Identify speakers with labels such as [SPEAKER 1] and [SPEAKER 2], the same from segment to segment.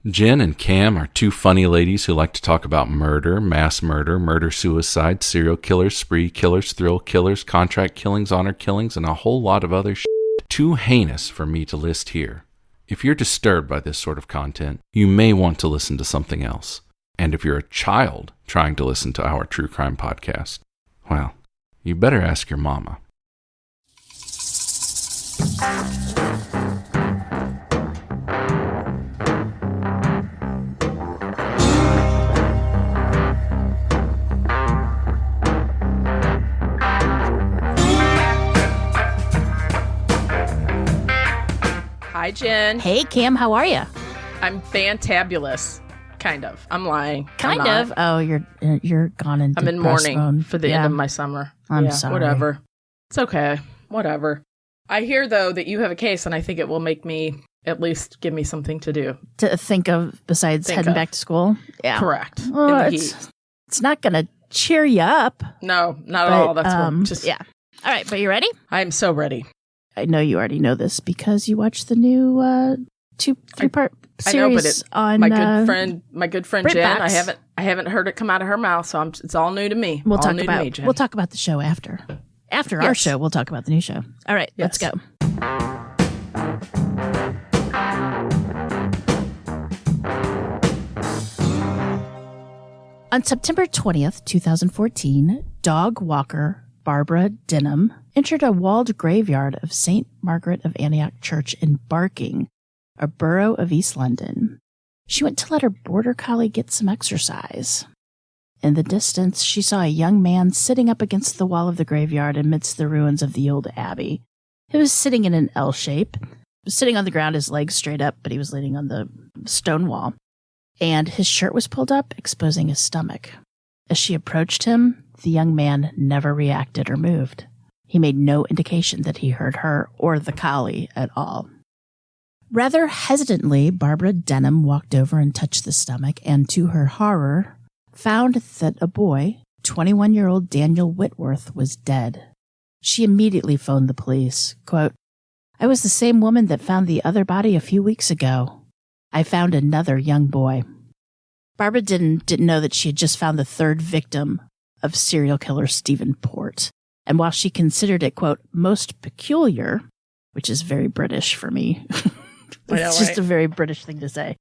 [SPEAKER 1] Jen and Cam are two funny ladies who like to talk about murder, mass murder, murder-suicide, serial killers, spree killers, thrill killers, contract killings, honor killings, and a whole lot of other shit too heinous for me to list here. If you're disturbed by this sort of content, you may want to listen to something else. And if you're a child trying to listen to our true crime podcast, well, you better ask your mama.
[SPEAKER 2] Hi, Jen.
[SPEAKER 3] Hey, Cam, how are you?
[SPEAKER 2] I'm fantabulous. Kind of. I'm lying.
[SPEAKER 3] Kind of. Oh, you're gone into
[SPEAKER 2] I'm in mourning
[SPEAKER 3] mode
[SPEAKER 2] for the end of my summer.
[SPEAKER 3] I'm sorry.
[SPEAKER 2] Whatever. It's okay. Whatever. I hear, though, that you have a case, and I think it will make me at least give me something to do.
[SPEAKER 3] To think of besides heading back to school? Yeah.
[SPEAKER 2] Correct.
[SPEAKER 3] Well, it's not going to cheer you up.
[SPEAKER 2] No, not at all. That's just...
[SPEAKER 3] Yeah. All right, but you ready?
[SPEAKER 2] I'm so ready.
[SPEAKER 3] I know you already know this because you watched the new 3-part series on
[SPEAKER 2] my good friend Jen.
[SPEAKER 3] Box.
[SPEAKER 2] I haven't heard it come out of her mouth, so it's all new to me.
[SPEAKER 3] We'll talk about the show after. After our show, we'll talk about the new show. All right, let's go. On September 20th, 2014, dog walker Barbara Denham entered a walled graveyard of St. Margaret of Antioch Church in Barking, a borough of East London. She went to let her border collie get some exercise. In the distance, she saw a young man sitting up against the wall of the graveyard amidst the ruins of the old abbey. He was sitting in an L shape, sitting on the ground, his legs straight up, but he was leaning on the stone wall. And his shirt was pulled up, exposing his stomach. As she approached him, the young man never reacted or moved. He made no indication that he heard her or the collie at all. Rather hesitantly, Barbara Denham walked over and touched the stomach, and to her horror, found that a boy, 21-year-old Daniel Whitworth, was dead. She immediately phoned the police. Quote, "I was the same woman that found the other body a few weeks ago. I found another young boy." Barbara didn't know that she had just found the third victim of serial killer Stephen Port. And while she considered it, quote, most peculiar, which is very British for me, it's just a very British thing to say,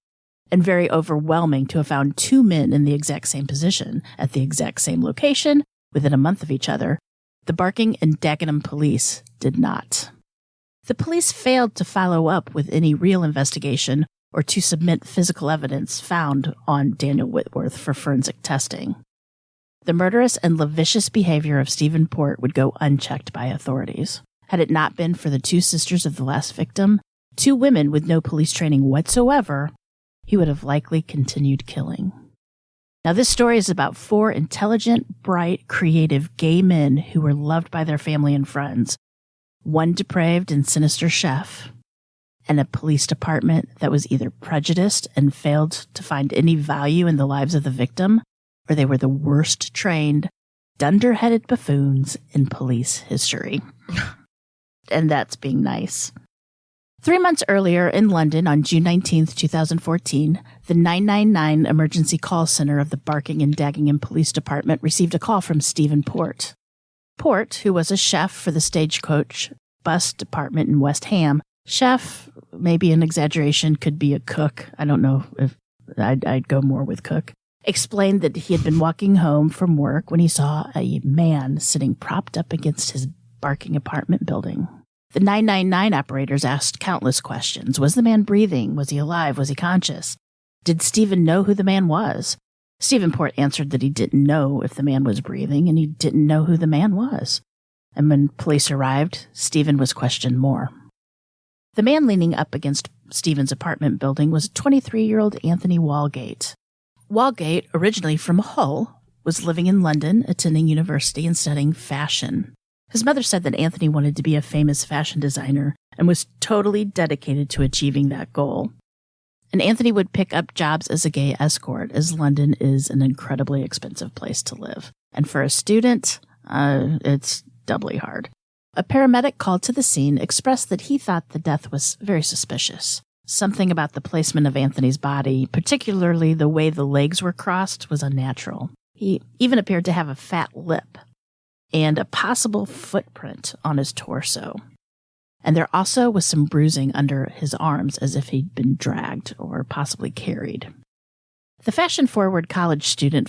[SPEAKER 3] and very overwhelming to have found two men in the exact same position at the exact same location within a month of each other, the Barking and Dagenham police did not. The police failed to follow up with any real investigation or to submit physical evidence found on Daniel Whitworth for forensic testing. The murderous and lascivious behavior of Stephen Port would go unchecked by authorities. Had it not been for the two sisters of the last victim, two women with no police training whatsoever, he would have likely continued killing. Now, this story is about four intelligent, bright, creative gay men who were loved by their family and friends, one depraved and sinister chef, and a police department that was either prejudiced and failed to find any value in the lives of the victim, or they were the worst trained, dunderheaded buffoons in police history. And that's being nice. 3 months earlier in London on June 19th, 2014, the 999 emergency call center of the Barking and Dagenham Police Department received a call from Stephen Port. Port, who was a chef for the Stagecoach Bus Department in West Ham, chef, maybe an exaggeration, could be a cook. I don't know if I'd go more with cook. Explained that he had been walking home from work when he saw a man sitting propped up against his Barking apartment building. The 999 operators asked countless questions. Was the man breathing? Was he alive? Was he conscious? Did Stephen know who the man was? Stephen Port answered that he didn't know if the man was breathing and he didn't know who the man was. And when police arrived, Stephen was questioned more. The man leaning up against Stephen's apartment building was 23-year-old Anthony Walgate. Walgate, originally from Hull, was living in London, attending university and studying fashion. His mother said that Anthony wanted to be a famous fashion designer and was totally dedicated to achieving that goal. And Anthony would pick up jobs as a gay escort, as London is an incredibly expensive place to live. And for a student, it's doubly hard. A paramedic called to the scene expressed that he thought the death was very suspicious. something about the placement of Anthony's body, particularly the way the legs were crossed, was unnatural. He even appeared to have a fat lip and a possible footprint on his torso. And there also was some bruising under his arms as if he'd been dragged or possibly carried. The fashion-forward college student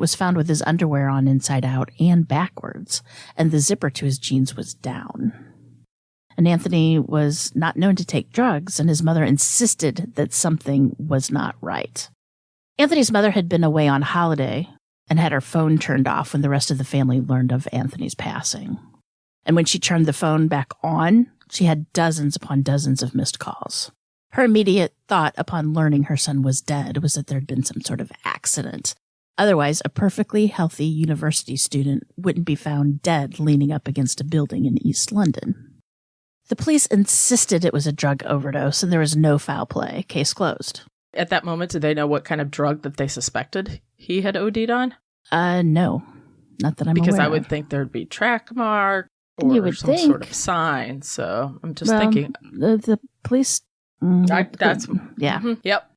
[SPEAKER 3] was found with his underwear on inside out and backwards, and the zipper to his jeans was down. And Anthony was not known to take drugs, and his mother insisted that something was not right. Anthony's mother had been away on holiday and had her phone turned off when the rest of the family learned of Anthony's passing. And when she turned the phone back on, she had dozens upon dozens of missed calls. Her immediate thought upon learning her son was dead was that there had been some sort of accident. Otherwise, a perfectly healthy university student wouldn't be found dead leaning up against a building in East London. The police insisted it was a drug overdose and there was no foul play. Case closed.
[SPEAKER 2] At that moment, did they know what kind of drug that they suspected he had OD'd on?
[SPEAKER 3] No. Not that I'm aware
[SPEAKER 2] Because I
[SPEAKER 3] of.
[SPEAKER 2] would think there'd be track mark or some sort of sign. So I'm just thinking.
[SPEAKER 3] The police...
[SPEAKER 2] Yeah. Mm-hmm. Yep.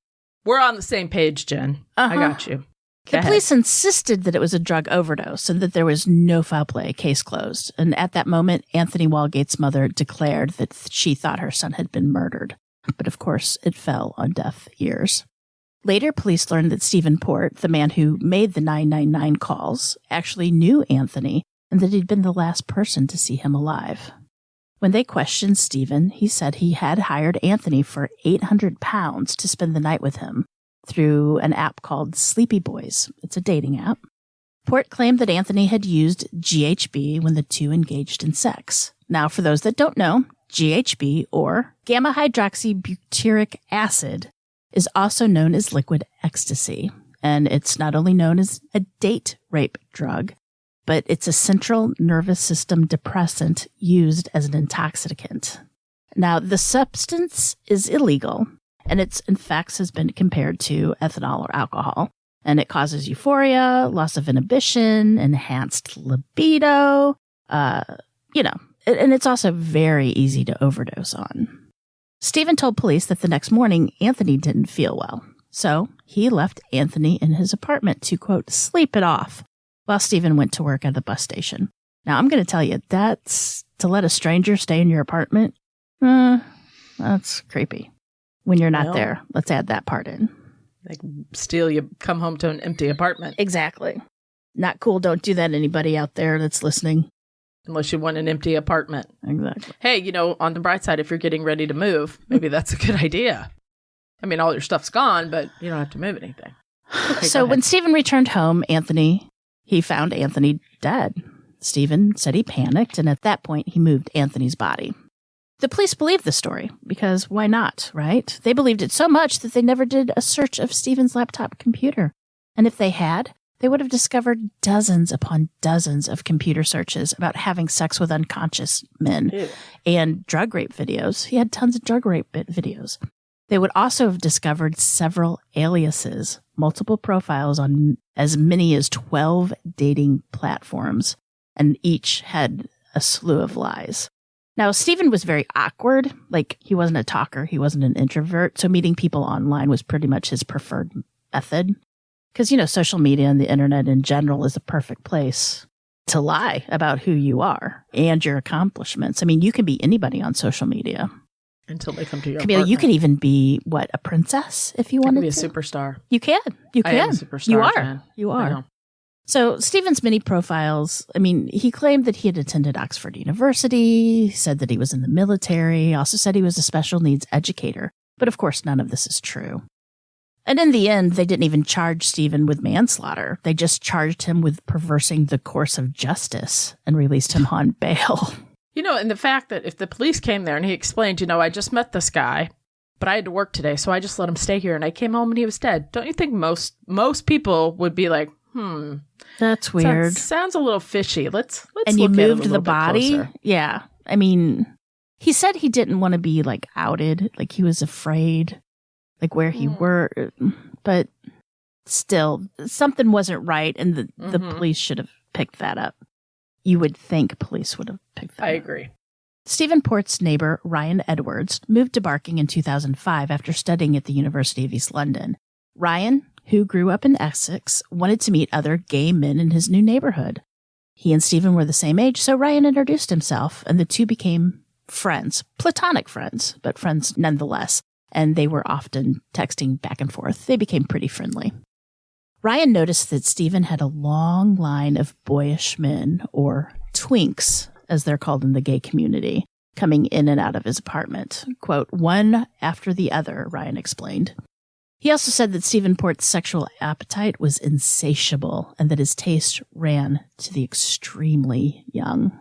[SPEAKER 2] We're on the same page, Jen. I got you.
[SPEAKER 3] The police insisted that it was a drug overdose and that there was no foul play. Case closed. And at that moment, Anthony Walgate's mother declared that she thought her son had been murdered. But of course, it fell on deaf ears. Later, police learned that Stephen Port, the man who made the 999 calls, actually knew Anthony and that he'd been the last person to see him alive. When they questioned Stephen, he said he had hired Anthony for £800 to spend the night with him through an app called Sleepy Boys. It's a dating app. Port claimed that Anthony had used GHB when the two engaged in sex. Now, for those that don't know, GHB, or gamma-hydroxybutyric acid, is also known as liquid ecstasy. And it's not only known as a date rape drug, but it's a central nervous system depressant used as an intoxicant. Now, the substance is illegal, and its effects has been compared to ethanol or alcohol. And it causes euphoria, loss of inhibition, enhanced libido, and it's also very easy to overdose on. Stephen told police that the next morning, Anthony didn't feel well. So he left Anthony in his apartment to, quote, sleep it off, while Stephen went to work at the bus station. Now, I'm going to tell you, that's to let a stranger stay in your apartment. That's creepy. When you're not there, let's add that part in.
[SPEAKER 2] Like steal you, come home to an empty apartment.
[SPEAKER 3] Exactly. Not cool. Don't do that, anybody out there that's listening.
[SPEAKER 2] Unless you want an empty apartment.
[SPEAKER 3] Exactly.
[SPEAKER 2] Hey, on the bright side, if you're getting ready to move, maybe that's a good idea. I mean, all your stuff's gone, but you don't have to move anything. Okay,
[SPEAKER 3] so when Stephen returned home, he found Anthony dead. Stephen said he panicked, and at that point, he moved Anthony's body. The police believed the story, because why not, right? They believed it so much that they never did a search of Stephen's laptop computer. And if they had, they would have discovered dozens upon dozens of computer searches about having sex with unconscious men and drug rape videos. He had tons of drug rape videos. They would also have discovered several aliases, multiple profiles on as many as 12 dating platforms, and each had a slew of lies. Now, Stephen was very awkward. Like, he wasn't a talker. He wasn't an introvert. So meeting people online was pretty much his preferred method. Because, social media and the internet in general is a perfect place to lie about who you are and your accomplishments. I mean, you can be anybody on social media.
[SPEAKER 2] Until they come to your
[SPEAKER 3] Camille,
[SPEAKER 2] apartment.
[SPEAKER 3] you can even be, a princess if you wanted to?
[SPEAKER 2] You can be a superstar.
[SPEAKER 3] You can. You can.
[SPEAKER 2] I am a superstar,
[SPEAKER 3] You are.
[SPEAKER 2] Jen.
[SPEAKER 3] You
[SPEAKER 2] I
[SPEAKER 3] are.
[SPEAKER 2] know.
[SPEAKER 3] So Stephen's many profiles, he claimed that he had attended Oxford University, said that he was in the military, also said he was a special needs educator. But of course, none of this is true. And in the end, they didn't even charge Stephen with manslaughter. They just charged him with perversing the course of justice and released him on bail.
[SPEAKER 2] And the fact that if the police came there and he explained, I just met this guy, but I had to work today, so I just let him stay here, and I came home and he was dead. Don't you think most people would be like,
[SPEAKER 3] that's weird.
[SPEAKER 2] Sounds a little fishy. Let's
[SPEAKER 3] and
[SPEAKER 2] look
[SPEAKER 3] you
[SPEAKER 2] at it
[SPEAKER 3] moved
[SPEAKER 2] a
[SPEAKER 3] the
[SPEAKER 2] little bit
[SPEAKER 3] body?
[SPEAKER 2] closer.
[SPEAKER 3] Yeah. He said he didn't want to be outed, he was afraid, where he worked, but still something wasn't right, and the police should have picked that up. You would think police would have picked that up.
[SPEAKER 2] I agree.
[SPEAKER 3] Stephen Port's neighbor, Ryan Edwards, moved to Barking in 2005 after studying at the University of East London. Ryan, who grew up in Essex, wanted to meet other gay men in his new neighborhood. He and Stephen were the same age, so Ryan introduced himself, and the two became friends, platonic friends, but friends nonetheless, and they were often texting back and forth. They became pretty friendly. Ryan noticed that Stephen had a long line of boyish men, or twinks, as they're called in the gay community, coming in and out of his apartment. Quote, one after the other, Ryan explained. He also said that Stephen Port's sexual appetite was insatiable and that his taste ran to the extremely young.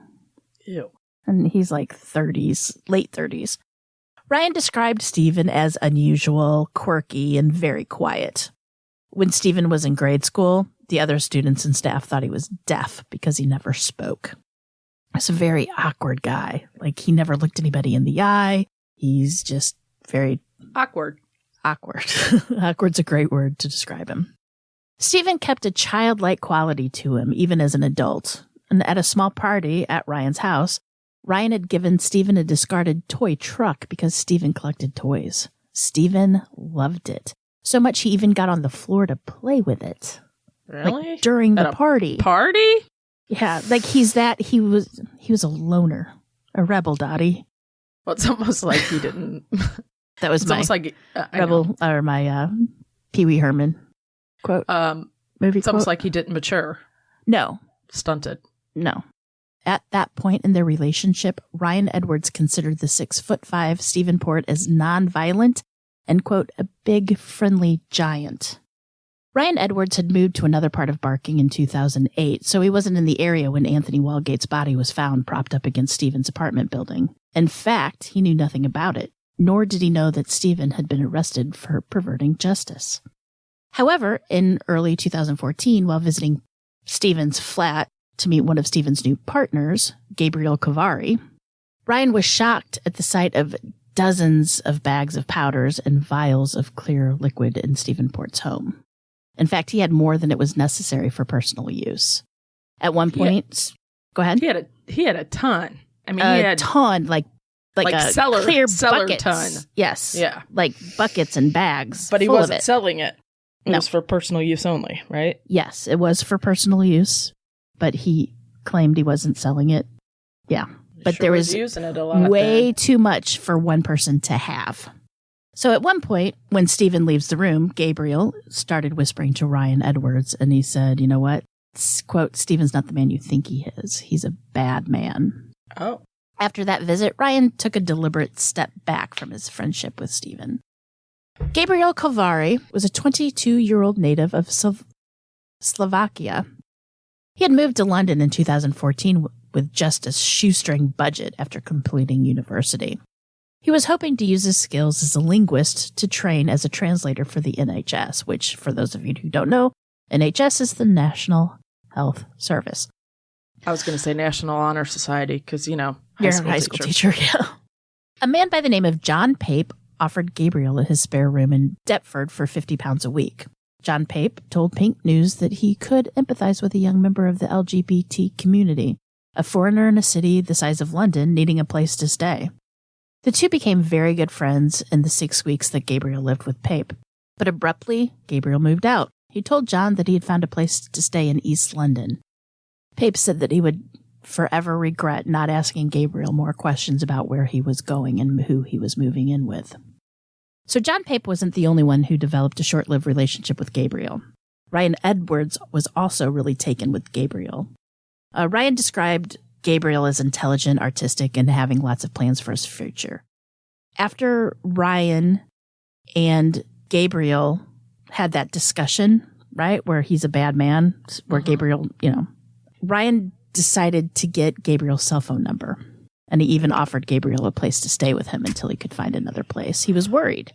[SPEAKER 2] Ew.
[SPEAKER 3] And he's like 30s, late 30s. Ryan described Stephen as unusual, quirky, and very quiet. When Stephen was in grade school, the other students and staff thought he was deaf because he never spoke. He's a very awkward guy. Like, he never looked anybody in the eye. He's just very
[SPEAKER 2] Awkward.
[SPEAKER 3] Awkward's a great word to describe him. Stephen kept a childlike quality to him, even as an adult. And at a small party at Ryan's house, Ryan had given Stephen a discarded toy truck because Stephen collected toys. Stephen loved it. So much he even got on the floor to play with it.
[SPEAKER 2] Really?
[SPEAKER 3] Like, during the party.
[SPEAKER 2] Party?
[SPEAKER 3] Yeah, like he was a loner, a rebel, Dottie.
[SPEAKER 2] Well, it's almost like he didn't.
[SPEAKER 3] That was
[SPEAKER 2] It's
[SPEAKER 3] my
[SPEAKER 2] almost like
[SPEAKER 3] rebel, or my Pee Wee Herman quote. Movie
[SPEAKER 2] it's
[SPEAKER 3] quote.
[SPEAKER 2] almost like he didn't mature.
[SPEAKER 3] No.
[SPEAKER 2] Stunted.
[SPEAKER 3] No. At that point in their relationship, Ryan Edwards considered the 6'5" Stephen Port as non-violent and, quote, a big, friendly giant. Ryan Edwards had moved to another part of Barking in 2008, so he wasn't in the area when Anthony Walgate's body was found propped up against Stephen's apartment building. In fact, he knew nothing about it, nor did he know that Stephen had been arrested for perverting justice. However, in early 2014, while visiting Stephen's flat to meet one of Stephen's new partners, Gabreil Cavari, Ryan was shocked at the sight of dozens of bags of powders and vials of clear liquid in Stephen Port's home. In fact, he had more than it was necessary for personal use. At one point, go ahead.
[SPEAKER 2] He had a ton. I mean,
[SPEAKER 3] he
[SPEAKER 2] had
[SPEAKER 3] a ton, like a clear buckets.
[SPEAKER 2] ton.
[SPEAKER 3] Yes.
[SPEAKER 2] Yeah.
[SPEAKER 3] Like buckets and bags.
[SPEAKER 2] But he
[SPEAKER 3] full
[SPEAKER 2] wasn't
[SPEAKER 3] of it.
[SPEAKER 2] selling it. It
[SPEAKER 3] No.
[SPEAKER 2] was for personal use only, right?
[SPEAKER 3] Yes, it was for personal use, but he claimed he wasn't selling it. Yeah. But there was
[SPEAKER 2] using it a lot
[SPEAKER 3] way too much for one person to have. So at one point, when Stephen leaves the room, Gabreil started whispering to Ryan Edwards, and he said, you know what? Quote, Stephen's not the man you think he is. He's a bad man.
[SPEAKER 2] Oh.
[SPEAKER 3] After that visit, Ryan took a deliberate step back from his friendship with Stephen. Gabreil Cavari was a 22-year-old native of Slovakia. He had moved to London in 2014 with just a shoestring budget after completing university. He was hoping to use his skills as a linguist to train as a translator for the NHS, which, for those of you who don't know, NHS is the National Health Service.
[SPEAKER 2] I was going to say National Honor Society because,
[SPEAKER 3] You're a high school teacher, yeah. A man by the name of John Pape offered Gabreil his spare room in Deptford for £50 a week. John Pape told Pink News that he could empathize with a young member of the LGBT community, a foreigner in a city the size of London needing a place to stay. The two became very good friends in the 6 weeks that Gabreil lived with Pape. But abruptly, Gabreil moved out. He told John that he had found a place to stay in East London. Pape said that he would forever regret not asking Gabreil more questions about where he was going and who he was moving in with. So John Pape wasn't the only one who developed a short-lived relationship with Gabreil. Ryan Edwards was also really taken with Gabreil. Ryan described Gabreil as intelligent, artistic, and having lots of plans for his future. After Ryan and Gabreil had that discussion, right, where he's a bad man, where Gabreil, Ryan decided to get Gabreil's cell phone number. And he even offered Gabreil a place to stay with him until he could find another place. He was worried,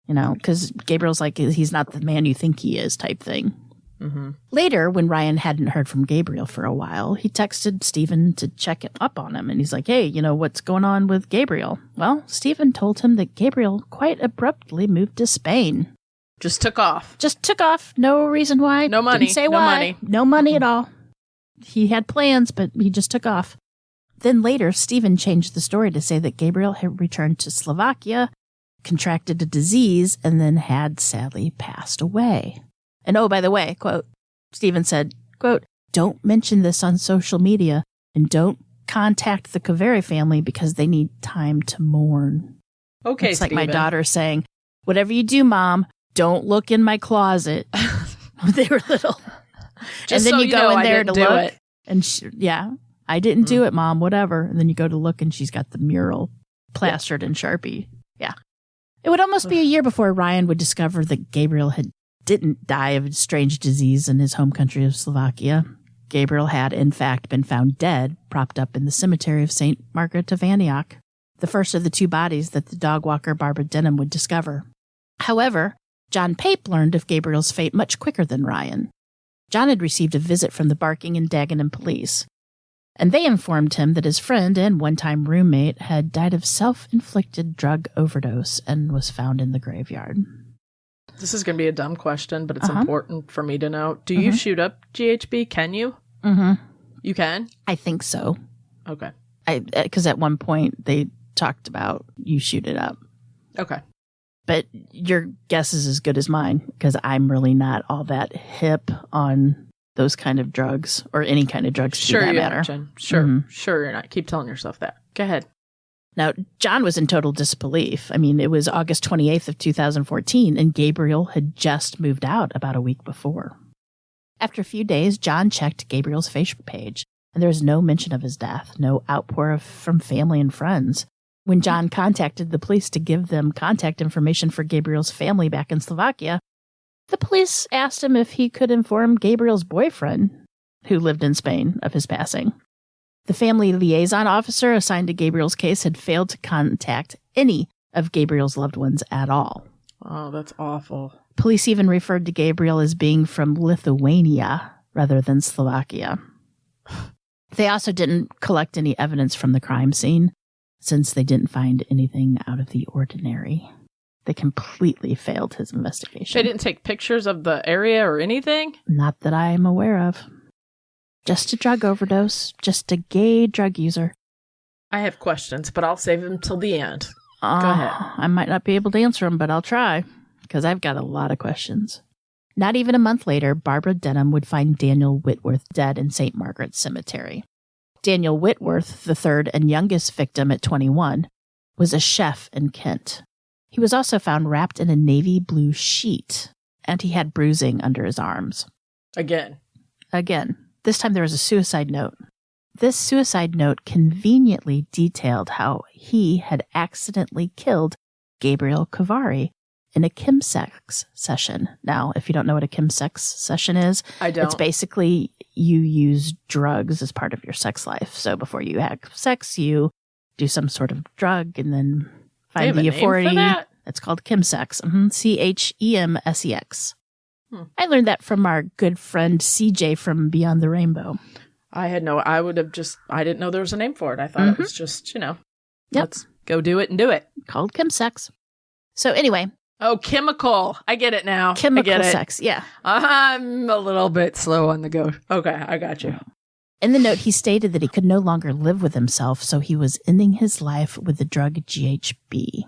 [SPEAKER 3] because Gabreil's like, he's not the man you think he is type thing.
[SPEAKER 2] Mm-hmm.
[SPEAKER 3] Later, when Ryan hadn't heard from Gabreil for a while, he texted Stephen to check up on him. And he's like, hey, what's going on with Gabreil? Well, Stephen told him that Gabreil quite abruptly moved to Spain.
[SPEAKER 2] Just took off.
[SPEAKER 3] No reason why.
[SPEAKER 2] No money.
[SPEAKER 3] Didn't say
[SPEAKER 2] no
[SPEAKER 3] why.
[SPEAKER 2] money.
[SPEAKER 3] No money at all. He had plans, but he just took off. Then later, Stephen changed the story to say that Gabreil had returned to Slovakia, contracted a disease, and then had sadly passed away. And oh, by the way, quote, Stephen said, quote, "Don't mention this on social media and don't contact the Gabreil family because they need time to mourn."
[SPEAKER 2] Okay,
[SPEAKER 3] it's like my daughter saying, "Whatever you do, Mom, don't look in my closet." They were little.
[SPEAKER 2] Just
[SPEAKER 3] and then
[SPEAKER 2] so
[SPEAKER 3] you go in there to look.
[SPEAKER 2] It.
[SPEAKER 3] And yeah, I didn't do it, Mom, whatever. And then you go to look and she's got the mural plastered in Sharpie. Yeah. It would almost be a year before Ryan would discover that Gabreil didn't die of a strange disease in his home country of Slovakia. Gabreil had, in fact, been found dead, propped up in the cemetery of St. Margaret of Antioch, the first of the two bodies that the dog walker Barbara Denham would discover. However, John Pape learned of Gabreil's fate much quicker than Ryan. John had received a visit from the Barking and Dagenham police, and they informed him that his friend and one-time roommate had died of self-inflicted drug overdose and was found in the graveyard.
[SPEAKER 2] This is going to be a dumb question, but it's important for me to know. Do you shoot up GHB? Can you?
[SPEAKER 3] Mm-hmm.
[SPEAKER 2] You can?
[SPEAKER 3] I think so.
[SPEAKER 2] Okay.
[SPEAKER 3] Because at one point they talked about you shoot it up.
[SPEAKER 2] Okay.
[SPEAKER 3] But your guess is as good as mine, because I'm really not all that hip on those kind of drugs, or any kind of drugs for that matter.
[SPEAKER 2] Sure, you're not. Keep telling yourself that. Go ahead.
[SPEAKER 3] Now, John was in total disbelief. I mean, it was August 28th of 2014, and Gabreil had just moved out about a week before. After a few days, John checked Gabreil's Facebook page, and there was no mention of his death, no outpour from family and friends. When John contacted the police to give them contact information for Gabreil's family back in Slovakia, the police asked him if he could inform Gabreil's boyfriend, who lived in Spain, of his passing. The family liaison officer assigned to Gabreil's case had failed to contact any of Gabreil's loved ones at all.
[SPEAKER 2] Oh, that's awful.
[SPEAKER 3] Police even referred to Gabreil as being from Lithuania rather than Slovakia. They also didn't collect any evidence from the crime scene, since they didn't find anything out of the ordinary. They completely failed his investigation.
[SPEAKER 2] They didn't take pictures of the area or anything?
[SPEAKER 3] Not that I am aware of. Just a drug overdose. Just a gay drug user.
[SPEAKER 2] I have questions, but I'll save them till the end. Go ahead.
[SPEAKER 3] I might not be able to answer them, but I'll try, because I've got a lot of questions. Not even a month later, Barbara Denham would find Daniel Whitworth dead in St. Margaret's Cemetery. Daniel Whitworth, the third and youngest victim at 21, was a chef in Kent. He was also found wrapped in a navy blue sheet, and he had bruising under his arms.
[SPEAKER 2] Again.
[SPEAKER 3] This time there was a suicide note. This suicide note conveniently detailed how he had accidentally killed Gabreil Cavari in a chemsex session. Now, if you don't know what a chemsex session is,
[SPEAKER 2] I don't.
[SPEAKER 3] It's basically you use drugs as part of your sex life. So before you have sex, you do some sort of drug and then find the euphoria. It's called chemsex. Chemsex. I learned that from our good friend CJ from Beyond the Rainbow.
[SPEAKER 2] I didn't know there was a name for it. I thought it was just, let's go do it and do it.
[SPEAKER 3] Called chemsex. So anyway.
[SPEAKER 2] Oh, chemical. I get it now.
[SPEAKER 3] Chemical sex, yeah.
[SPEAKER 2] I'm a little bit slow on the go. Okay, I got you.
[SPEAKER 3] In the note, he stated that he could no longer live with himself, so he was ending his life with the drug GHB.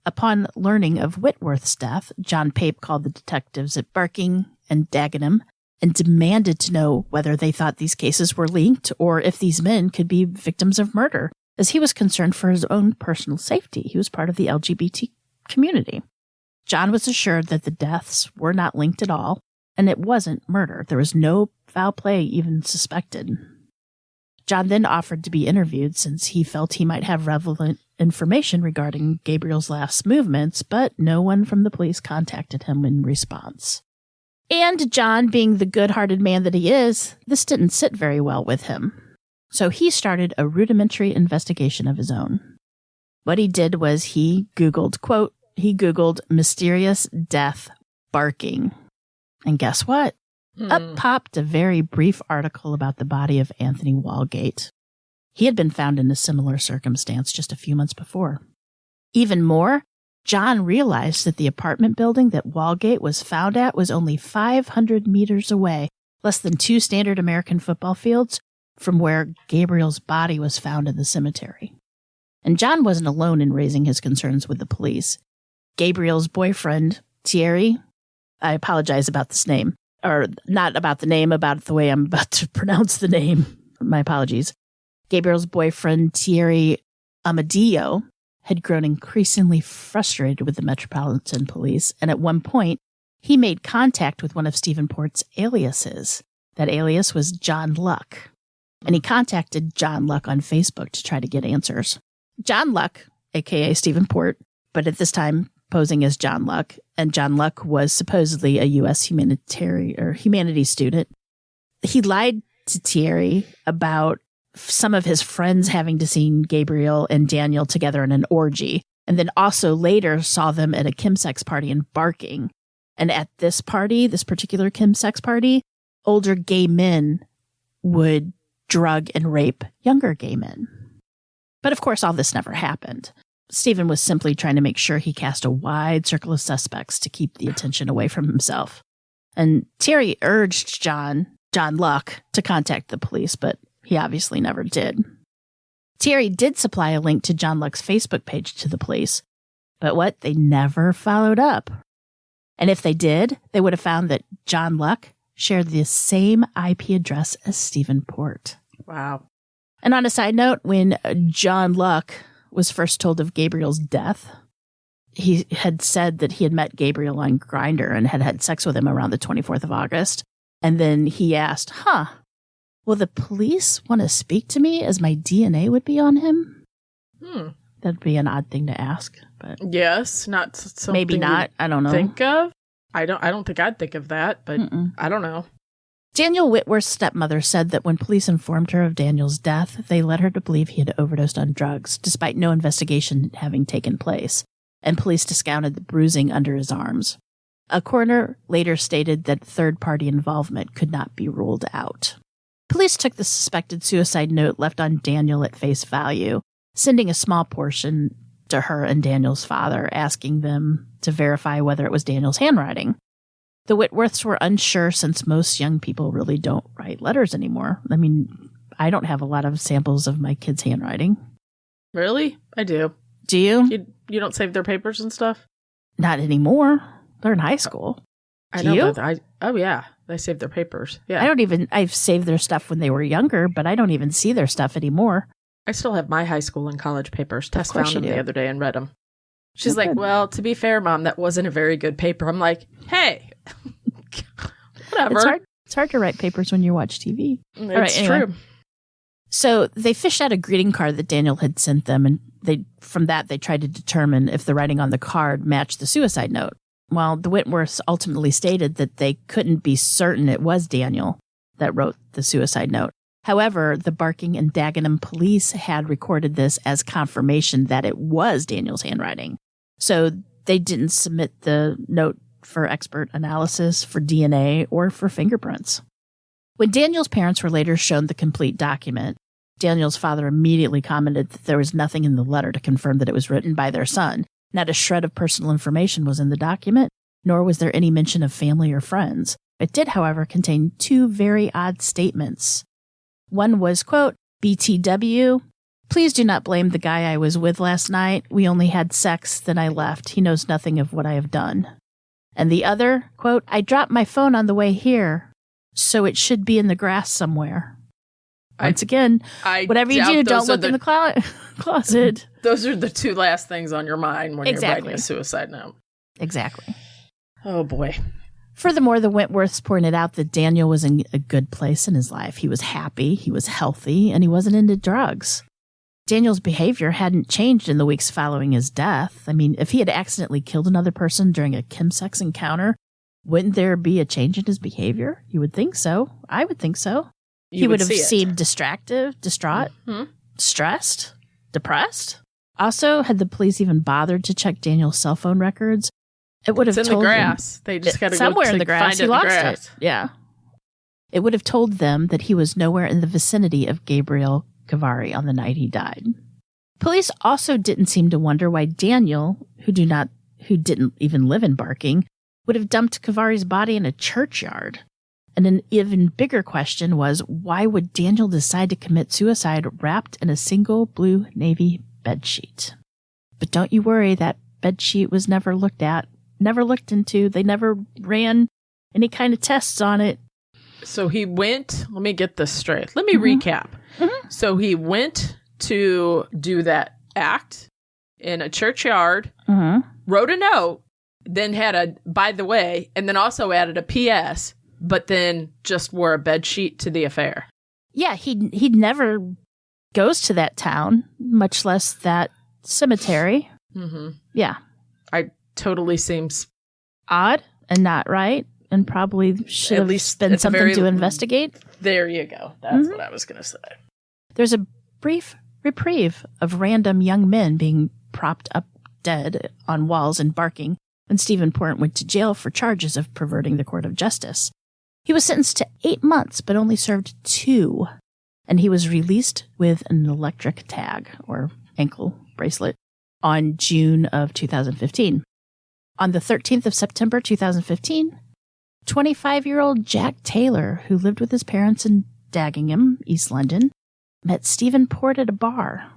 [SPEAKER 3] Upon learning of Whitworth's death, John Pape called the detectives at Barking and Dagenham and demanded to know whether they thought these cases were linked or if these men could be victims of murder, as he was concerned for his own personal safety. He was part of the LGBT community. John was assured that the deaths were not linked at all, and it wasn't murder. There was no foul play even suspected. John then offered to be interviewed since he felt he might have relevant information regarding Gabreil's last movements, but no one from the police contacted him in response. And John, being the good-hearted man that he is, this didn't sit very well with him. So he started a rudimentary investigation of his own. What he did was he Googled mysterious death barking. And guess what? Up popped a very brief article about the body of Anthony Walgate. He had been found in a similar circumstance just a few months before. Even more, John realized that the apartment building that Walgate was found at was only 500 meters away, less than 2 standard American football fields, from where Gabreil's body was found in the cemetery. And John wasn't alone in raising his concerns with the police. Gabreil's boyfriend, Thierry, I apologize about this name, or not about the name, about the way I'm about to pronounce the name. My apologies. Gabreil's boyfriend, Thierry Amadio, had grown increasingly frustrated with the Metropolitan Police, and at one point, he made contact with one of Stephen Port's aliases. That alias was John Luck, and he contacted John Luck on Facebook to try to get answers. John Luck, a.k.a. Stephen Port, but at this time posing as John Luck, and John Luck was supposedly a U.S. humanities student. He lied to Thierry about some of his friends having seen Gabreil and Daniel together in an orgy, and then also later saw them at a chemsex party in Barking. And at this party, this particular chemsex party, older gay men would drug and rape younger gay men. But of course, all this never happened. Stephen was simply trying to make sure he cast a wide circle of suspects to keep the attention away from himself. And Thierry urged John Luck to contact the police, but he obviously never did. Thierry did supply a link to John Luck's Facebook page to the police, but they never followed up. And if they did, they would have found that John Luck shared the same IP address as Stephen Port.
[SPEAKER 2] Wow.
[SPEAKER 3] And on a side note, when John Luck was first told of Gabreil's death, he had said that he had met Gabreil on Grindr and had had sex with him around the 24th of August. And then he asked, will the police want to speak to me as my DNA would be on him? That'd be an odd thing to ask, but
[SPEAKER 2] yes, not something
[SPEAKER 3] maybe not. I don't know.
[SPEAKER 2] Think of? I don't think I'd think of that, but I don't know.
[SPEAKER 3] Daniel Whitworth's stepmother said that when police informed her of Daniel's death, they led her to believe he had overdosed on drugs, despite no investigation having taken place, and police discounted the bruising under his arms. A coroner later stated that third-party involvement could not be ruled out. Police took the suspected suicide note left on Daniel at face value, sending a small portion to her and Daniel's father, asking them to verify whether it was Daniel's handwriting. The Whitworths were unsure since most young people really don't write letters anymore. I mean, I don't have a lot of samples of my kids' handwriting.
[SPEAKER 2] Really? I do.
[SPEAKER 3] Do you?
[SPEAKER 2] You don't save their papers and stuff?
[SPEAKER 3] Not anymore. They're in high school.
[SPEAKER 2] I
[SPEAKER 3] Do
[SPEAKER 2] know
[SPEAKER 3] you?
[SPEAKER 2] that. Oh, yeah. They save their papers. Yeah.
[SPEAKER 3] I've saved their stuff when they were younger, but I don't even see their stuff anymore.
[SPEAKER 2] I still have my high school and college papers. Tess
[SPEAKER 3] course
[SPEAKER 2] found them
[SPEAKER 3] you
[SPEAKER 2] the
[SPEAKER 3] do.
[SPEAKER 2] other day and read them. She's
[SPEAKER 3] Okay.
[SPEAKER 2] like, well, to be fair, Mom, that wasn't a very good paper. I'm like, hey, whatever.
[SPEAKER 3] It's hard to write papers when you watch TV.
[SPEAKER 2] It's
[SPEAKER 3] right, anyway.
[SPEAKER 2] true.
[SPEAKER 3] So they fished out a greeting card that Daniel had sent them, and from that they tried to determine if the writing on the card matched the suicide note. Well, the Whitworths ultimately stated that they couldn't be certain it was Daniel that wrote the suicide note. However, the Barking and Dagenham police had recorded this as confirmation that it was Daniel's handwriting. So they didn't submit the note for expert analysis, for DNA, or for fingerprints. When Daniel's parents were later shown the complete document, Daniel's father immediately commented that there was nothing in the letter to confirm that it was written by their son. Not a shred of personal information was in the document, nor was there any mention of family or friends. It did, however, contain two very odd statements. One was, quote, BTW, please do not blame the guy I was with last night. We only had sex, then I left. He knows nothing of what I have done. And the other, quote, I dropped my phone on the way here, so it should be in the grass somewhere. Once again, whatever you do, don't look in the closet.
[SPEAKER 2] Those are the two last things on your mind when you're writing a suicide note.
[SPEAKER 3] Exactly.
[SPEAKER 2] Oh, boy.
[SPEAKER 3] Furthermore, the Whitworths pointed out that Daniel was in a good place in his life. He was happy, he was healthy, and he wasn't into drugs. Daniel's behavior hadn't changed in the weeks following his death. I mean, if he had accidentally killed another person during a chemsex encounter, wouldn't there be a change in his behavior? You would think so. I would think so. He would have seemed distraught, stressed, depressed. Also, had the police even bothered to check Daniel's cell phone records, it would have told
[SPEAKER 2] them. It's in the grass. They just got to go
[SPEAKER 3] somewhere in the grass.
[SPEAKER 2] Find
[SPEAKER 3] He
[SPEAKER 2] it in the
[SPEAKER 3] lost
[SPEAKER 2] grass.
[SPEAKER 3] it. Yeah. It would have told them that he was nowhere in the vicinity of Gabreil Cavari on the night he died. Police also didn't seem to wonder why Daniel, who didn't even live in Barking, would have dumped Cavari's body in a churchyard. And an even bigger question was, why would Daniel decide to commit suicide wrapped in a single blue navy bedsheet? But don't you worry, that bedsheet was never looked at, never looked into. They never ran any kind of tests on it.
[SPEAKER 2] So he went, let me get this straight. Let me recap. So he went to do that act in a churchyard, wrote a note, then had a, by the way, and then also added a P.S., but then just wore a bed sheet to the affair.
[SPEAKER 3] Yeah, he never goes to that town, much less that cemetery. Yeah.
[SPEAKER 2] Totally seems
[SPEAKER 3] odd and not right, and probably should have been something to investigate.
[SPEAKER 2] There you go. That's what I was going to say.
[SPEAKER 3] There's a brief reprieve of random young men being propped up dead on walls and barking when Stephen Port went to jail for charges of perverting the court of justice. He was sentenced to 8 months, but only served 2, and he was released with an electric tag, or ankle bracelet, on June of 2015. On the 13th of September 2015, 25-year-old Jack Taylor, who lived with his parents in Dagenham, East London, met Stephen Port at a bar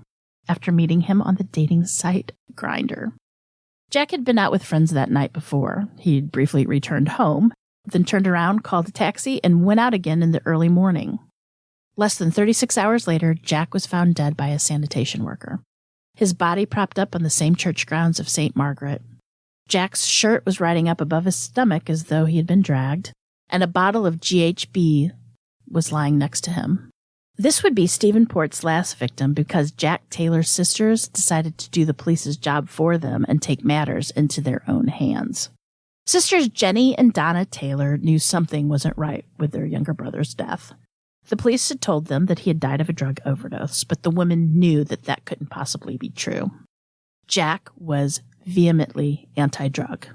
[SPEAKER 3] after meeting him on the dating site Grindr. Jack had been out with friends that night before. He'd briefly returned home, then turned around, called a taxi, and went out again in the early morning. Less than 36 hours later, Jack was found dead by a sanitation worker. His body propped up on the same church grounds of St. Margaret. Jack's shirt was riding up above his stomach as though he had been dragged, and a bottle of GHB was lying next to him. This would be Stephen Port's last victim because Jack Taylor's sisters decided to do the police's job for them and take matters into their own hands. Sisters Jenny and Donna Taylor knew something wasn't right with their younger brother's death. The police had told them that he had died of a drug overdose, but the women knew that that couldn't possibly be true. Jack was vehemently anti-drug.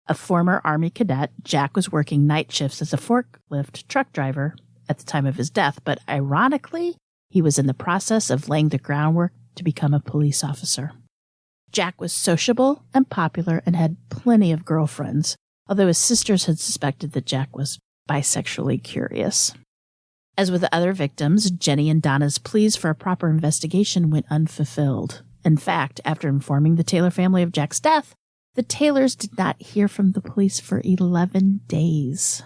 [SPEAKER 3] A former Army cadet, Jack was working night shifts as a forklift truck driver at the time of his death, but ironically, he was in the process of laying the groundwork to become a police officer. Jack was sociable and popular and had plenty of girlfriends, although his sisters had suspected that Jack was bisexually curious. As with the other victims, Jenny and Donna's pleas for a proper investigation went unfulfilled. In fact, after informing the Taylor family of Jack's death, the Taylors did not hear from the police for 11 days.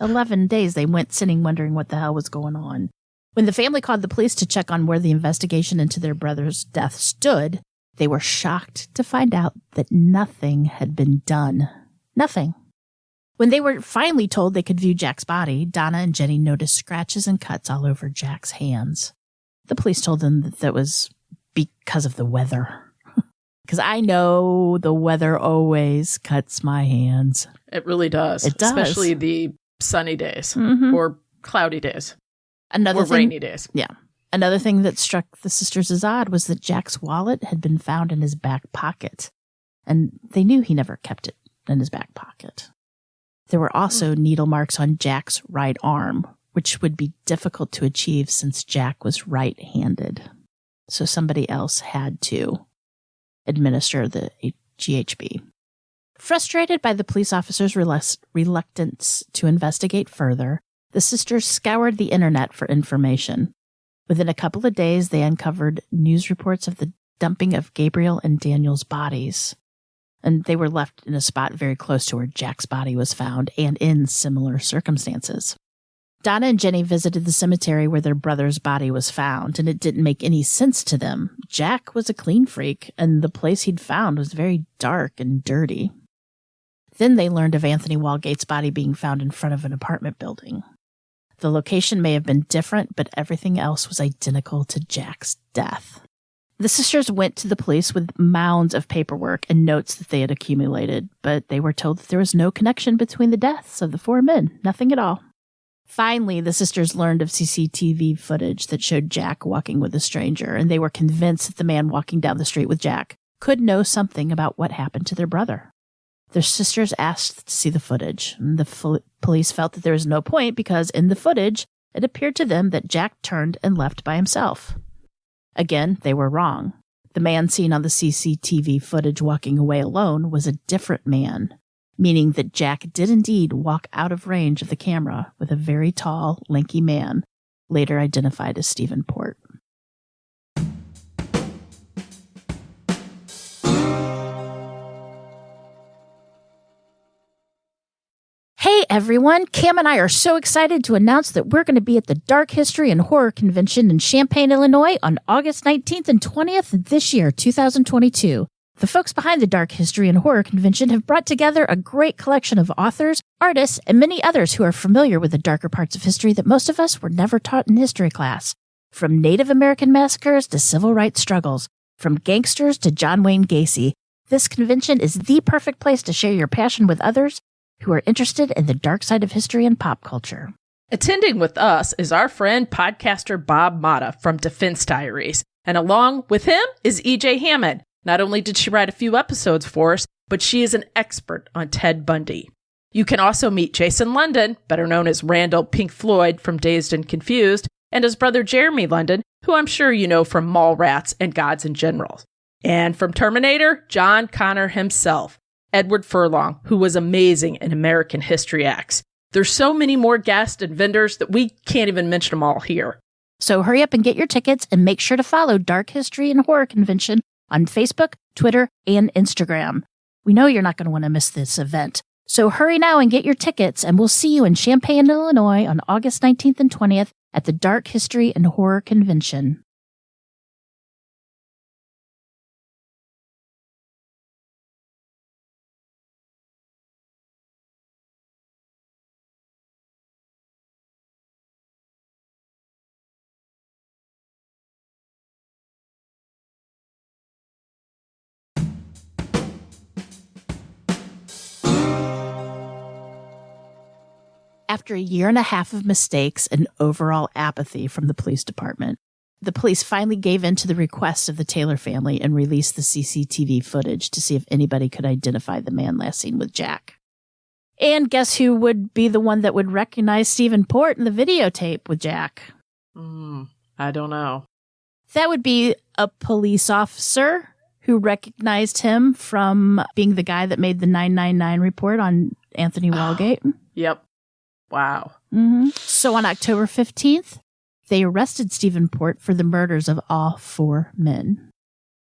[SPEAKER 3] 11 days they went sitting wondering what the hell was going on. When the family called the police to check on where the investigation into their brother's death stood, they were shocked to find out that nothing had been done. Nothing. When they were finally told they could view Jack's body, Donna and Jenny noticed scratches and cuts all over Jack's hands. The police told them that was because of the weather. Because I know the weather always cuts my hands.
[SPEAKER 2] It really does.
[SPEAKER 3] It does.
[SPEAKER 2] Especially the sunny days or cloudy days or rainy days.
[SPEAKER 3] Yeah. Another thing that struck the sisters as odd was that Jack's wallet had been found in his back pocket, and they knew he never kept it in his back pocket. There were also needle marks on Jack's right arm, which would be difficult to achieve since Jack was right-handed. So somebody else had to administer the GHB. Frustrated by the police officers' reluctance to investigate further, the sisters scoured the internet for information. Within a couple of days, they uncovered news reports of the dumping of Gabreil and Daniel's bodies. And they were left in a spot very close to where Jack's body was found and in similar circumstances. Donna and Jenny visited the cemetery where their brother's body was found, and it didn't make any sense to them. Jack was a clean freak, and the place he'd found was very dark and dirty. Then they learned of Anthony Walgate's body being found in front of an apartment building. The location may have been different, but everything else was identical to Jack's death. The sisters went to the police with mounds of paperwork and notes that they had accumulated, but they were told that there was no connection between the deaths of the 4 men, nothing at all. Finally, the sisters learned of CCTV footage that showed Jack walking with a stranger, and they were convinced that the man walking down the street with Jack could know something about what happened to their brother. Their sisters asked to see the footage, and the police felt that there was no point because in the footage, it appeared to them that Jack turned and left by himself. Again, they were wrong. The man seen on the CCTV footage walking away alone was a different man. meaning that Jack did indeed walk out of range of the camera with a very tall, lanky man, later identified as Stephen Port. Hey everyone, Cam and I are so excited to announce that we're going to be at the Dark History and Horror Convention in Champaign, Illinois on August 19th and 20th this year, 2022. The folks behind the Dark History and Horror Convention have brought together a great collection of authors, artists, and many others who are familiar with the darker parts of history that most of us were never taught in history class. From Native American massacres to civil rights struggles, from gangsters to John Wayne Gacy, this convention is the perfect place to share your passion with others who are interested in the dark side of history and pop culture.
[SPEAKER 2] Attending with us is our friend podcaster Bob Motta from Defense Diaries, and along with him is E.J. Hammond. Not only did she write a few episodes for us, but she is an expert on Ted Bundy. You can also meet Jason London, better known as Randall Pink Floyd from Dazed and Confused, and his brother Jeremy London, who I'm sure you know from Mallrats and Gods and Generals. And from Terminator, John Connor himself, Edward Furlong, who was amazing in American History X. There's so many more guests and vendors that we can't even mention them all here.
[SPEAKER 3] So hurry up and get your tickets and make sure to follow Dark History and Horror Convention on Facebook, Twitter, and Instagram. We know you're not going to want to miss this event. So hurry now and get your tickets, and we'll see you in Champaign, Illinois on August 19th and 20th at the Dark History and Horror Convention. After a year and a half of mistakes and overall apathy from the police department, the police finally gave in to the request of the Taylor family and released the CCTV footage to see if anybody could identify the man last seen with Jack. And guess who would be the one that would recognize Stephen Port in the videotape with Jack?
[SPEAKER 2] I don't know.
[SPEAKER 3] That would be a police officer who recognized him from being the guy that made the 999 report on Anthony Walgate.
[SPEAKER 2] Yep. Wow.
[SPEAKER 3] So on October 15th, they arrested Stephen Port for the murders of all 4 men.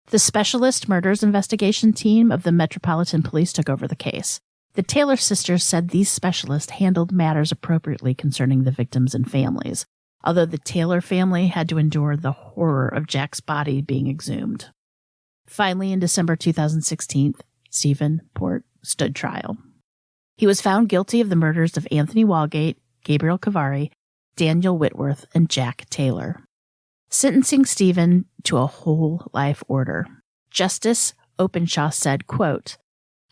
[SPEAKER 3] The Specialist Murders Investigation Team of the Metropolitan Police took over the case. The Taylor sisters said these specialists handled matters appropriately concerning the victims and families, although the Taylor family had to endure the horror of Jack's body being exhumed. Finally, in December 2016, Stephen Port stood trial. He was found guilty of the murders of Anthony Walgate, Gabreil Cavari, Daniel Whitworth, and Jack Taylor, sentencing Stephen to a whole life order. Justice Openshaw said, quote,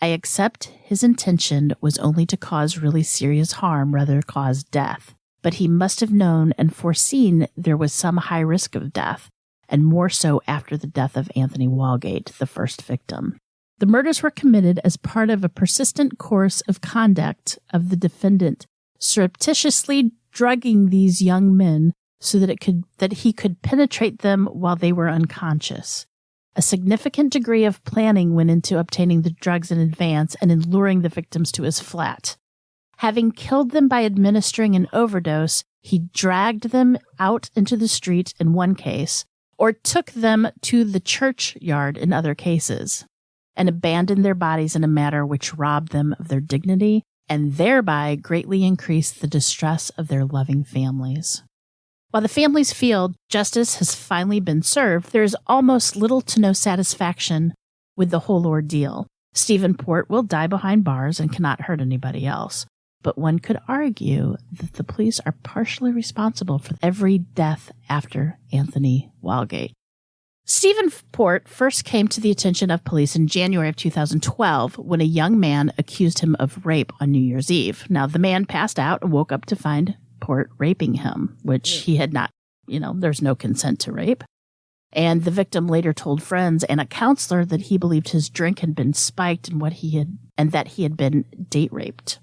[SPEAKER 3] "I accept his intention was only to cause really serious harm rather than cause death, but he must have known and foreseen there was some high risk of death, and more so after the death of Anthony Walgate, the first victim. The murders were committed as part of a persistent course of conduct of the defendant, surreptitiously drugging these young men so that he could penetrate them while they were unconscious. A significant degree of planning went into obtaining the drugs in advance and in luring the victims to his flat. Having killed them by administering an overdose, he dragged them out into the street in one case, or took them to the churchyard in other cases, and abandoned their bodies in a manner which robbed them of their dignity and thereby greatly increased the distress of their loving families. While the families feel justice has finally been served, there is almost little to no satisfaction with the whole ordeal. Stephen Port will die behind bars and cannot hurt anybody else, but one could argue that the police are partially responsible for every death after Anthony Walgate. Stephen Port first came to the attention of police in January of 2012 when a young man accused him of rape on New Year's Eve. Now, the man passed out and woke up to find Port raping him, which he had not, there's no consent to rape. And the victim later told friends and a counselor that he believed his drink had been spiked and that he had been date raped.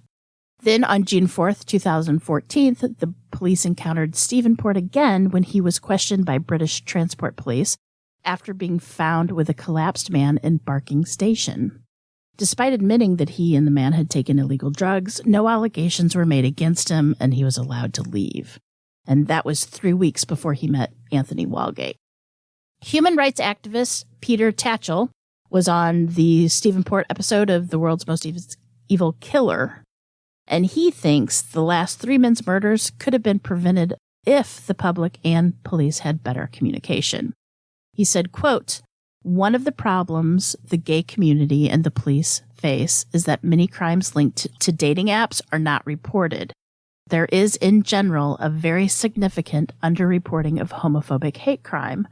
[SPEAKER 3] Then on June 4th, 2014, the police encountered Stephen Port again when he was questioned by British Transport Police after being found with a collapsed man in Barking Station. Despite admitting that he and the man had taken illegal drugs, no allegations were made against him, and he was allowed to leave. And that was 3 weeks before he met Anthony Walgate. Human rights activist Peter Tatchell was on the Stephen Port episode of The World's Most Evil Killer, and he thinks the last 3 men's murders could have been prevented if the public and police had better communication. He said, quote, "One of the problems the gay community and the police face is that many crimes linked to dating apps are not reported. There is, in general, a very significant underreporting of homophobic hate crime,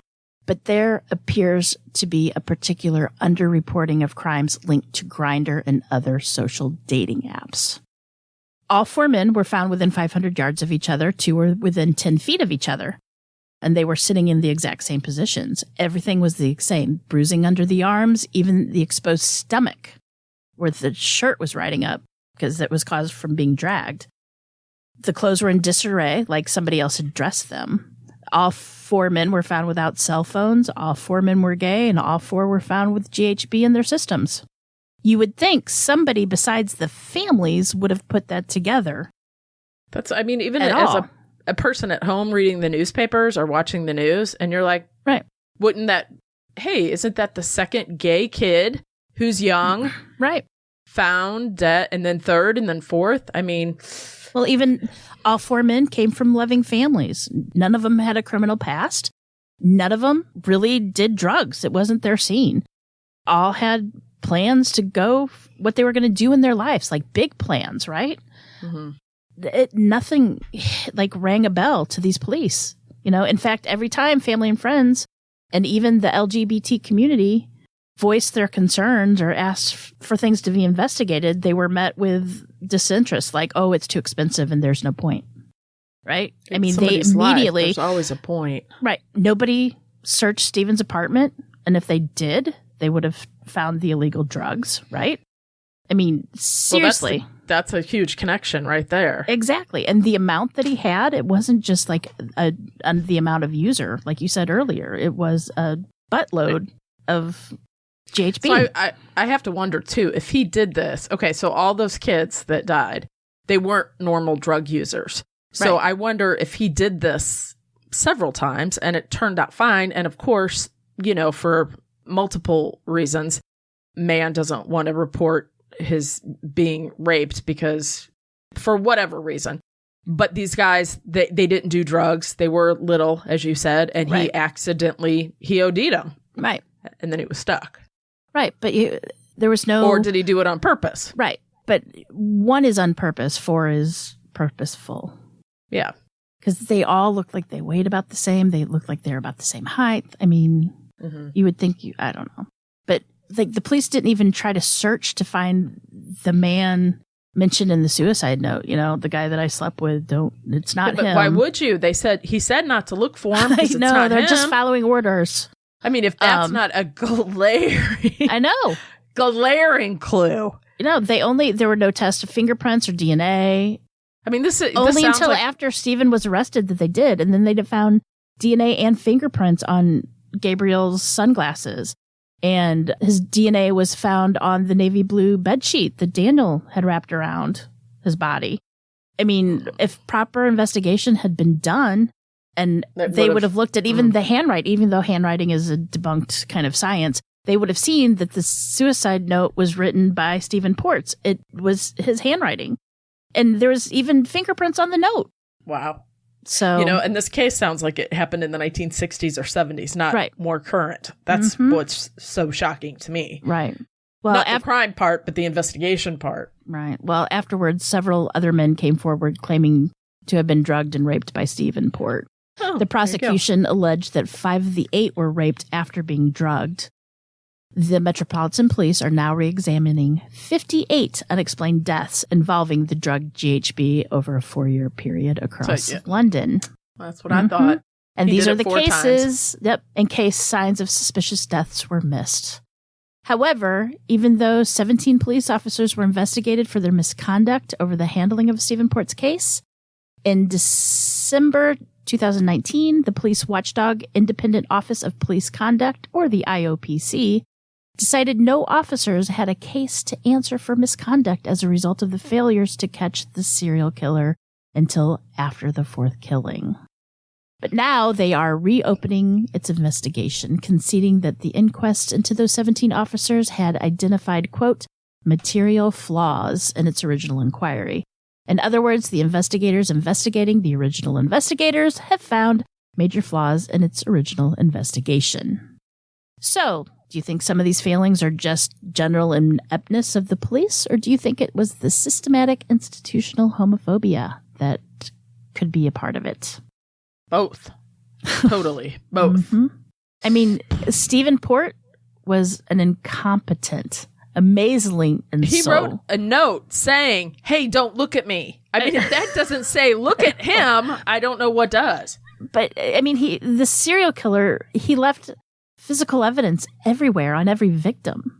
[SPEAKER 3] but there appears to be a particular underreporting of crimes linked to Grindr and other social dating apps." All 4 men were found within 500 yards of each other. 2 were within 10 feet of each other. And they were sitting in the exact same positions. Everything was the same. Bruising under the arms, even the exposed stomach, where the shirt was riding up because it was caused from being dragged. The clothes were in disarray, like somebody else had dressed them. All 4 men were found without cell phones. All 4 men were gay, and all 4 were found with GHB in their systems. You would think somebody besides the families would have put that together.
[SPEAKER 2] Even as a person at home reading the newspapers or watching the news, and you're like,
[SPEAKER 3] right,
[SPEAKER 2] isn't that the second gay kid who's young?
[SPEAKER 3] Right.
[SPEAKER 2] Found dead, and then third, and then fourth?
[SPEAKER 3] Well, even all 4 men came from loving families. None of them had a criminal past. None of them really did drugs. It wasn't their scene. All had plans to go what they were going to do in their lives, like big plans, right?
[SPEAKER 2] Mm-hmm.
[SPEAKER 3] Nothing rang a bell to these police. In fact, every time family and friends and even the LGBT community voiced their concerns or asked for things to be investigated, they were met with disinterest, like, oh, it's too expensive and there's no point. Right? They immediately...
[SPEAKER 2] There's always a point.
[SPEAKER 3] Right. Nobody searched Stephen's apartment, and if they did, they would have found the illegal drugs, right? Seriously.
[SPEAKER 2] Well, that's a huge connection right there.
[SPEAKER 3] Exactly. And the amount that he had, it wasn't just like the amount of user, like you said earlier. It was a buttload of GHB.
[SPEAKER 2] So I have to wonder, too, if he did this. Okay, so all those kids that died, they weren't normal drug users. So I wonder if he did this several times and it turned out fine. And of course, for multiple reasons, man doesn't want to report his being raped because for whatever reason. But these guys, they didn't do drugs. They were little, as you said, and he OD'd them.
[SPEAKER 3] Right.
[SPEAKER 2] And then he was stuck.
[SPEAKER 3] Right. But there was no...
[SPEAKER 2] Or did he do it on purpose?
[SPEAKER 3] Right. But 1 is on purpose, 4 is purposeful.
[SPEAKER 2] Yeah.
[SPEAKER 3] Because they all look like they weighed about the same. They look like they're about the same height. You would think I don't know. But the police didn't even try to search to find the man mentioned in the suicide note. The guy that I slept with, it's not him.
[SPEAKER 2] But why would you? He said not to look for him.
[SPEAKER 3] I know, they're just following orders.
[SPEAKER 2] If that's not a glaring...
[SPEAKER 3] I know.
[SPEAKER 2] Glaring clue.
[SPEAKER 3] There were no tests of fingerprints or DNA.
[SPEAKER 2] This
[SPEAKER 3] only until after Stephen was arrested that they did. And then they'd have found DNA and fingerprints on Gabreil's sunglasses. And his DNA was found on the navy blue bedsheet that Daniel had wrapped around his body. If proper investigation had been done, and they would have looked at even the handwriting, even though handwriting is a debunked kind of science, they would have seen that the suicide note was written by Stephen Ports. It was his handwriting. And there was even fingerprints on the note.
[SPEAKER 2] Wow.
[SPEAKER 3] So,
[SPEAKER 2] and this case sounds like it happened in the 1960s or 70s, not more current. That's what's so shocking to me.
[SPEAKER 3] Right. Well,
[SPEAKER 2] not the crime part, but the investigation part.
[SPEAKER 3] Right. Well, afterwards, several other men came forward claiming to have been drugged and raped by Stephen Port.
[SPEAKER 2] Oh,
[SPEAKER 3] the prosecution alleged that 5 of the 8 were raped after being drugged. The Metropolitan Police are now re-examining 58 unexplained deaths involving the drug GHB over a 4-year period across London.
[SPEAKER 2] That's what I thought.
[SPEAKER 3] And these are the cases, in case signs of suspicious deaths were missed. However, even though 17 police officers were investigated for their misconduct over the handling of Stephen Port's case, in December 2019, the Police Watchdog Independent Office of Police Conduct, or the IOPC, decided no officers had a case to answer for misconduct as a result of the failures to catch the serial killer until after the fourth killing. But now they are reopening its investigation, conceding that the inquest into those 17 officers had identified, quote, material flaws in its original inquiry. In other words, the investigators investigating the original investigators have found major flaws in its original investigation. So, do you think some of these failings are just general ineptness of the police, or do you think it was the systematic institutional homophobia that could be a part of it?
[SPEAKER 2] Both. Totally. Both.
[SPEAKER 3] Mm-hmm. I mean, Stephen Port was an incompetent, amazingly
[SPEAKER 2] He wrote a note saying, hey, don't look at me. I mean, if that doesn't say look at him, I don't know what does.
[SPEAKER 3] But, I mean, the serial killer, he left physical evidence everywhere on every victim,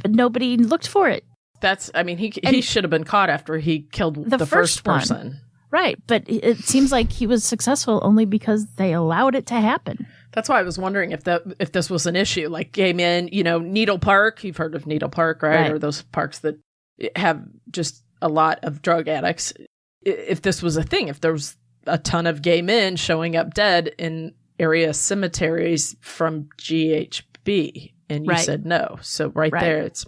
[SPEAKER 3] but nobody looked for it.
[SPEAKER 2] He should have been caught after he killed the first person.
[SPEAKER 3] One. Right, but it seems like he was successful only because they allowed it to happen.
[SPEAKER 2] That's why I was wondering if this was an issue, like came in, Needle Park. You've heard of Needle Park, right? Or those parks that have just a lot of drug addicts. If this was a thing, if there was a ton of gay men showing up dead in area cemeteries from GHB, and you said no. So right there, it's,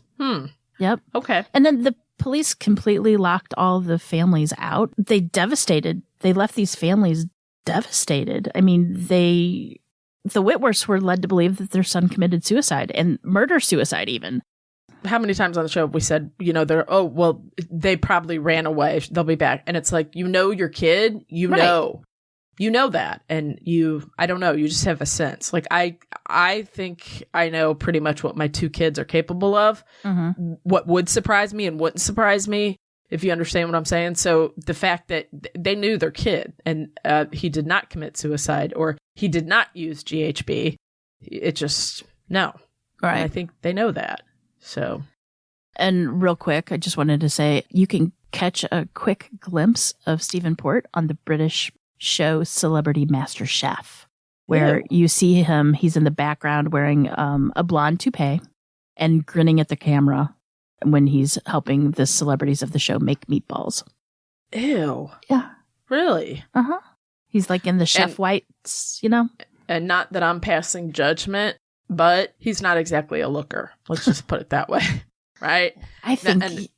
[SPEAKER 3] Yep.
[SPEAKER 2] Okay.
[SPEAKER 3] And then the police completely locked all the families out. They left these families devastated. I mean, the Whitworths were led to believe that their son committed suicide and murder-suicide even.
[SPEAKER 2] How many times on the show have we said, they probably ran away. They'll be back. And it's like, your kid, you know that. And I don't know, you just have a sense. Like, I think I know pretty much what my two kids are capable of, what would surprise me and wouldn't surprise me, if you understand what I'm saying. So the fact that they knew their kid and he did not commit suicide or he did not use GHB, it just, no.
[SPEAKER 3] Right.
[SPEAKER 2] And I think they know that. So.
[SPEAKER 3] And real quick, I just wanted to say, you can catch a quick glimpse of Stephen Port on the British show Celebrity Master Chef, where you see him, he's in the background wearing a blonde toupee and grinning at the camera when he's helping the celebrities of the show make meatballs.
[SPEAKER 2] Ew.
[SPEAKER 3] Yeah.
[SPEAKER 2] Really?
[SPEAKER 3] Uh-huh. He's like in the Chef Whites,
[SPEAKER 2] And not that I'm passing judgment, but he's not exactly a looker. Let's just put it that way. Right?
[SPEAKER 3] I think,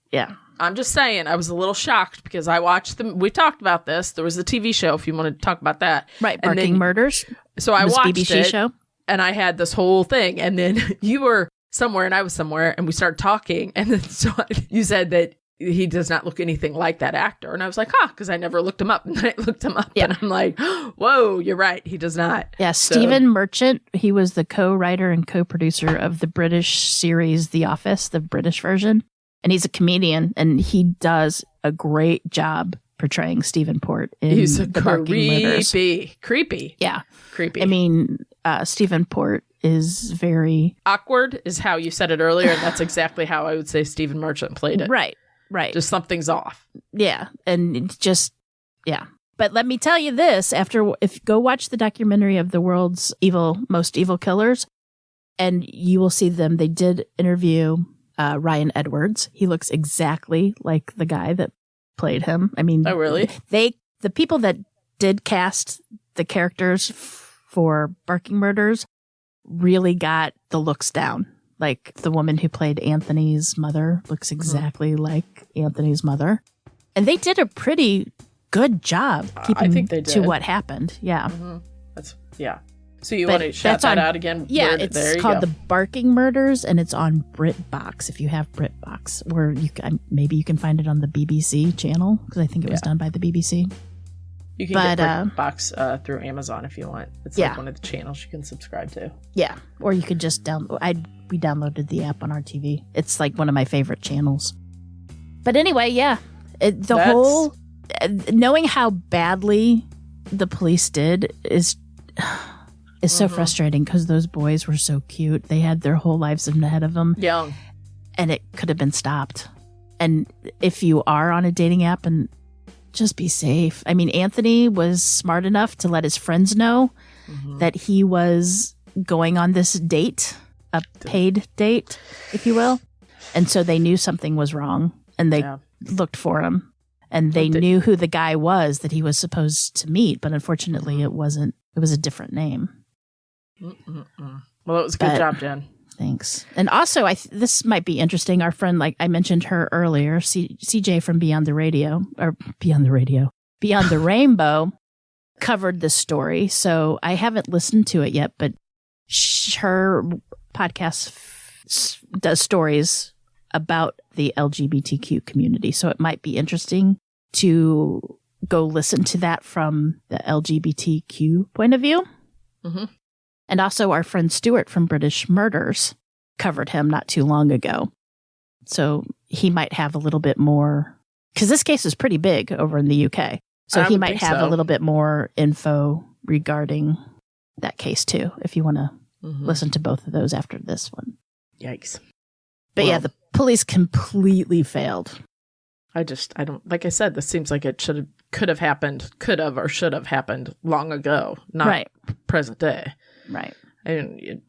[SPEAKER 2] I'm just saying, I was a little shocked because I watched them. We talked about this. There was a TV show, if you want to talk about that.
[SPEAKER 3] Right, Barking Murders.
[SPEAKER 2] So I watched
[SPEAKER 3] BBC
[SPEAKER 2] it,
[SPEAKER 3] show.
[SPEAKER 2] And I had this whole thing. And then you were somewhere and I was somewhere, and we started talking. And then so you said that he does not look anything like that actor. And I was like, because I never looked him up. And then I looked him up, and I'm like, whoa, you're right. He does not.
[SPEAKER 3] Yeah, Stephen Merchant, he was the co-writer and co-producer of the British series The Office, the British version. And he's a comedian, and he does a great job portraying Stephen Port in the Barking Murders.
[SPEAKER 2] Creepy.
[SPEAKER 3] Yeah.
[SPEAKER 2] Creepy.
[SPEAKER 3] I mean, Stephen Port is very...
[SPEAKER 2] awkward is how you said it earlier, and that's exactly how I would say Stephen Merchant played it.
[SPEAKER 3] Right.
[SPEAKER 2] Just something's off.
[SPEAKER 3] Yeah, and it's just, yeah. But let me tell you this, go watch the documentary of the world's most evil killers, and you will see them. They did interview... Ryan Edwards. He looks exactly like the guy that played him. I mean,
[SPEAKER 2] oh really?
[SPEAKER 3] The people that did cast the characters for Barking Murders really got the looks down. Like the woman who played Anthony's mother looks exactly like Anthony's mother, and they did a pretty good job keeping to what happened. Yeah,
[SPEAKER 2] So you want to shout that out again?
[SPEAKER 3] Yeah, it's called The Barking Murders, and it's on BritBox. If you have BritBox, or maybe you can find it on the BBC channel, because I think it was done by the BBC.
[SPEAKER 2] You can get BritBox through Amazon if you want. It's like one of the channels you can subscribe to.
[SPEAKER 3] Yeah, or you could just download. We downloaded the app on our TV. It's like one of my favorite channels. But anyway, whole knowing how badly the police did is so frustrating, because those boys were so cute. They had their whole lives ahead of them.
[SPEAKER 2] Young.
[SPEAKER 3] And it could have been stopped. And if you are on a dating app, and just be safe. I mean, Anthony was smart enough to let his friends know that he was going on this date a paid date, if you will. And so they knew something was wrong, and they looked for him. And they knew who the guy was that he was supposed to meet, but unfortunately it wasn't. It was a different name.
[SPEAKER 2] Well, it was a good job, Jen.
[SPEAKER 3] Thanks. And also, this might be interesting. Our friend, like I mentioned her earlier, CJ from Beyond the Rainbow, covered this story. So I haven't listened to it yet, but her podcast does stories about the LGBTQ community. So it might be interesting to go listen to that from the LGBTQ point of view. Mm-hmm. And also our friend Stuart from British Murders covered him not too long ago. So he might have a little bit more, because this case is pretty big over in the UK. So he might have a little bit more info regarding that case too, if you want to listen to both of those after this one.
[SPEAKER 2] Yikes.
[SPEAKER 3] But yeah, the police completely failed.
[SPEAKER 2] I don't, like I said, this seems like it could have happened long ago, not present day.
[SPEAKER 3] Right.
[SPEAKER 2] It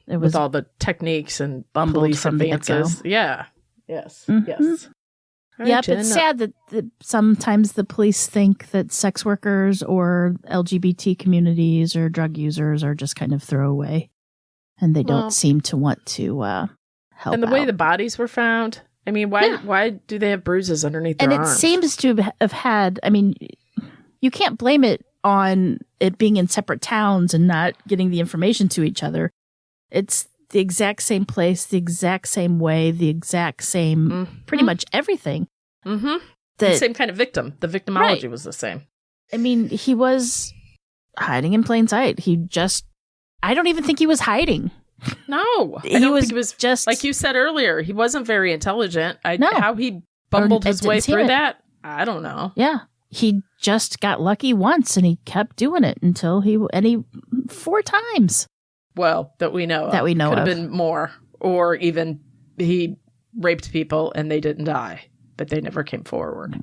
[SPEAKER 2] was with all the techniques and police advances. Yeah. Yes. Mm-hmm. Yes.
[SPEAKER 3] Yeah, but it's sad that sometimes the police think that sex workers or LGBT communities or drug users are just kind of throwaway, and they don't seem to want to help.
[SPEAKER 2] And the way the bodies were found, I mean, why do they have bruises underneath their arms?
[SPEAKER 3] And it seems to have had, I mean, you can't blame it on it being in separate towns and not getting the information to each other. It's the exact same place, the exact same way, the exact same, pretty much everything.
[SPEAKER 2] Mm-hmm. The same kind of victim. The victimology was the same.
[SPEAKER 3] I mean, he was hiding in plain sight. I don't even think he was hiding.
[SPEAKER 2] No. I don't think he was just, like you said earlier, he wasn't very intelligent. How he bumbled his way through that, I don't know.
[SPEAKER 3] Yeah. He just got lucky once and he kept doing it until he 4 times.
[SPEAKER 2] Well, that we know of. Could have been more. Or even he raped people and they didn't die, but they never came forward.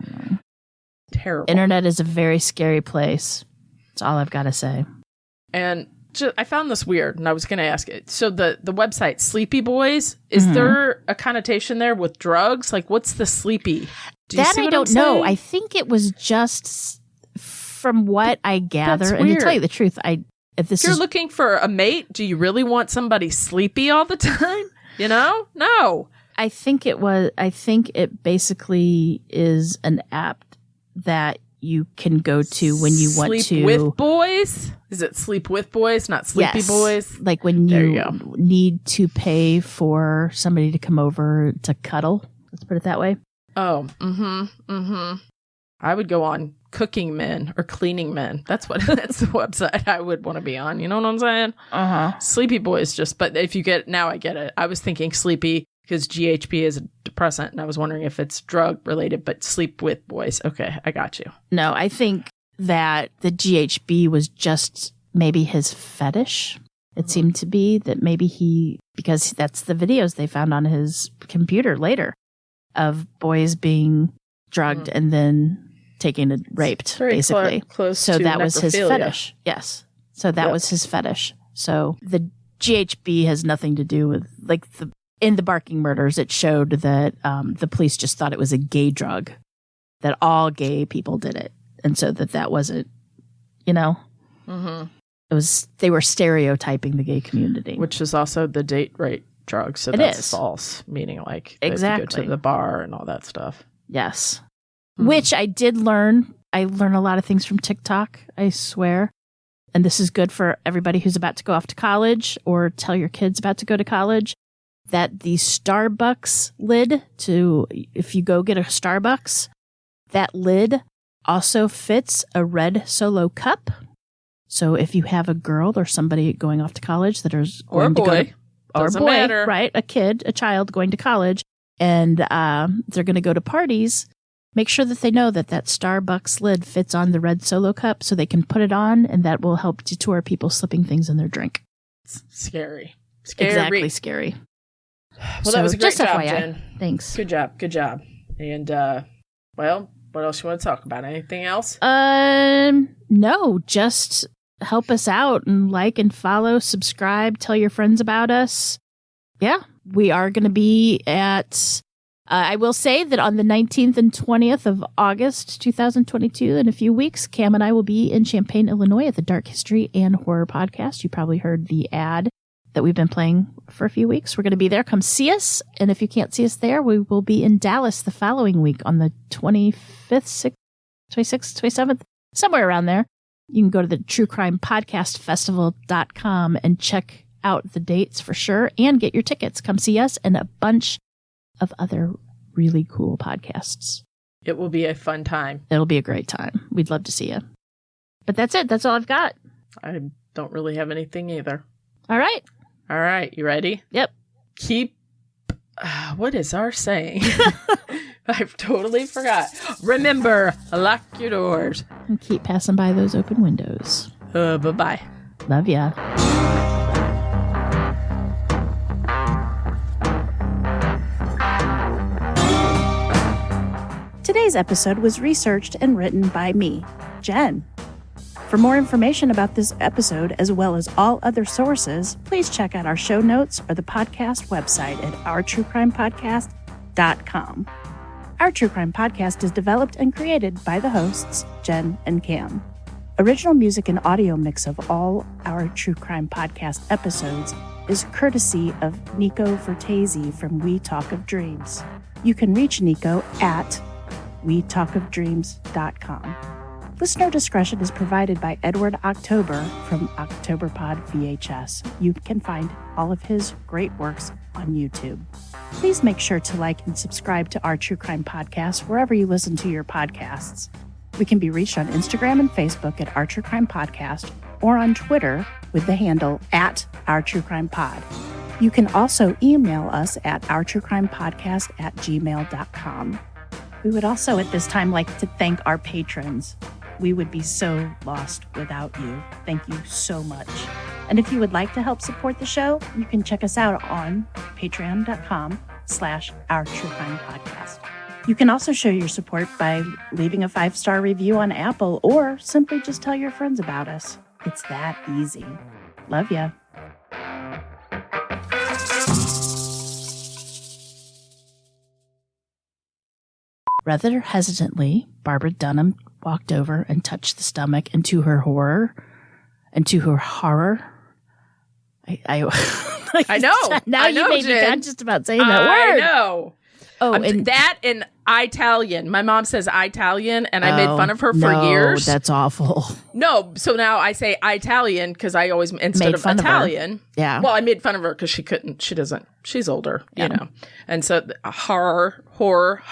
[SPEAKER 2] Terrible.
[SPEAKER 3] Internet is a very scary place. That's all I've got to say.
[SPEAKER 2] And I found this weird, and I was going to ask it. So the website Sleepy Boys, is there a connotation there with drugs? Like, what's the sleepy?
[SPEAKER 3] That I don't know. I think it was just from what I gather. And to tell you the truth, if
[SPEAKER 2] you're looking for a mate, do you really want somebody sleepy all the time? You know? No.
[SPEAKER 3] I think it basically is an app that you can go to when you want to
[SPEAKER 2] sleep with boys. Is it Sleep with Boys, not Sleepy Boys?
[SPEAKER 3] Like when you need to pay for somebody to come over to cuddle. Let's put it that way.
[SPEAKER 2] Oh, I would go on Cooking Men or Cleaning Men. That's the website I would want to be on. You know what I'm saying? Sleepy Boys but if you I get it. I was thinking sleepy because GHB is a depressant, and I was wondering if it's drug related, but Sleep with Boys. Okay, I got you.
[SPEAKER 3] No, I think that the GHB was just maybe his fetish. It seemed to be that maybe because that's the videos they found on his computer later of boys being drugged and then taken and raped, basically.
[SPEAKER 2] Close
[SPEAKER 3] so
[SPEAKER 2] to
[SPEAKER 3] that was his
[SPEAKER 2] necrophilia.
[SPEAKER 3] fetish. Yes. So that was his fetish. So the GHB has nothing to do with, like, in the Barking murders, it showed that the police just thought it was a gay drug, that all gay people did it. And so that wasn't, it was, they were stereotyping the gay community.
[SPEAKER 2] Which is also the date rape drug. So that's false, meaning like
[SPEAKER 3] exactly.
[SPEAKER 2] Go to the bar and all that stuff.
[SPEAKER 3] Yes. Which I did learn. I learn a lot of things from TikTok, I swear. And this is good for everybody who's about to go off to college or tell your kids about to go to college, that the Starbucks lid if you go get a Starbucks, that lid also fits a red Solo cup. So if you have a girl or somebody going off to college that is going to go to,
[SPEAKER 2] doesn't matter.
[SPEAKER 3] Right? A child going to college, and they're going to go to parties, make sure that they know that Starbucks lid fits on the red Solo cup so they can put it on, and that will help deter people slipping things in their drink.
[SPEAKER 2] It's scary.
[SPEAKER 3] Exactly scary.
[SPEAKER 2] Well, that was a great job, FYI. Jen.
[SPEAKER 3] Thanks.
[SPEAKER 2] Good job. And, what else you want to talk about? Anything else?
[SPEAKER 3] No, just help us out and like and follow, subscribe, tell your friends about us. Yeah, we are going to be at, I will say that on the 19th and 20th of August, 2022, in a few weeks, Cam and I will be in Champaign, Illinois at the Dark History and Horror Podcast. You probably heard the ad that we've been playing for a few weeks. We're going to be there. Come see us. And if you can't see us there, we will be in Dallas the following week on the 25th, 26th, 27th, somewhere around there. You can go to the truecrimepodcastfestival.com and check out the dates for sure and get your tickets. Come see us and a bunch of other really cool podcasts.
[SPEAKER 2] It will be a fun time.
[SPEAKER 3] It'll be a great time. We'd love to see you. But that's it. That's all I've got.
[SPEAKER 2] I don't really have anything either.
[SPEAKER 3] All right.
[SPEAKER 2] All right. You ready?
[SPEAKER 3] Yep.
[SPEAKER 2] Keep. What is our saying? I've totally forgot. Remember, lock your doors.
[SPEAKER 3] And keep passing by those open windows.
[SPEAKER 2] Bye-bye.
[SPEAKER 3] Love ya. Today's episode was researched and written by me, Jen. For more information about this episode, as well as all other sources, please check out our show notes or the podcast website at ourtruecrimepodcast.com. Our True Crime Podcast is developed and created by the hosts, Jen and Cam. Original music and audio mix of all our True Crime Podcast episodes is courtesy of Nico Vertesi from We Talk of Dreams. You can reach Nico at wetalkofdreams.com. Listener discretion is provided by Edward October from OctoberPod VHS. You can find all of his great works on YouTube. Please make sure to like and subscribe to our True Crime Podcast wherever you listen to your podcasts. We can be reached on Instagram and Facebook at Our True Crime Podcast or on Twitter with the handle at Our True Crime Pod. You can also email us at ourtruecrimepodcast@gmail.com. We would also at this time like to thank our patrons. We would be so lost without you. Thank you so much. And if you would like to help support the show, you can check us out on patreon.com/Our True Crime Podcast. You can also show your support by leaving a 5-star review on Apple or simply just tell your friends about us. It's that easy. Love ya. Rather hesitantly, Barbara Denham walked over and touched the stomach, and to her horror, I
[SPEAKER 2] know.
[SPEAKER 3] Now
[SPEAKER 2] I know,
[SPEAKER 3] you made me
[SPEAKER 2] Jen.
[SPEAKER 3] just about saying that word.
[SPEAKER 2] I know.
[SPEAKER 3] Oh, and
[SPEAKER 2] that and Italian. My mom says Italian, and I made fun of her for years.
[SPEAKER 3] That's awful.
[SPEAKER 2] No, so now I say Italian because I always instead of Italian.
[SPEAKER 3] Yeah.
[SPEAKER 2] Well, I made fun of her because she couldn't. She doesn't. She's older, you know. And so horror.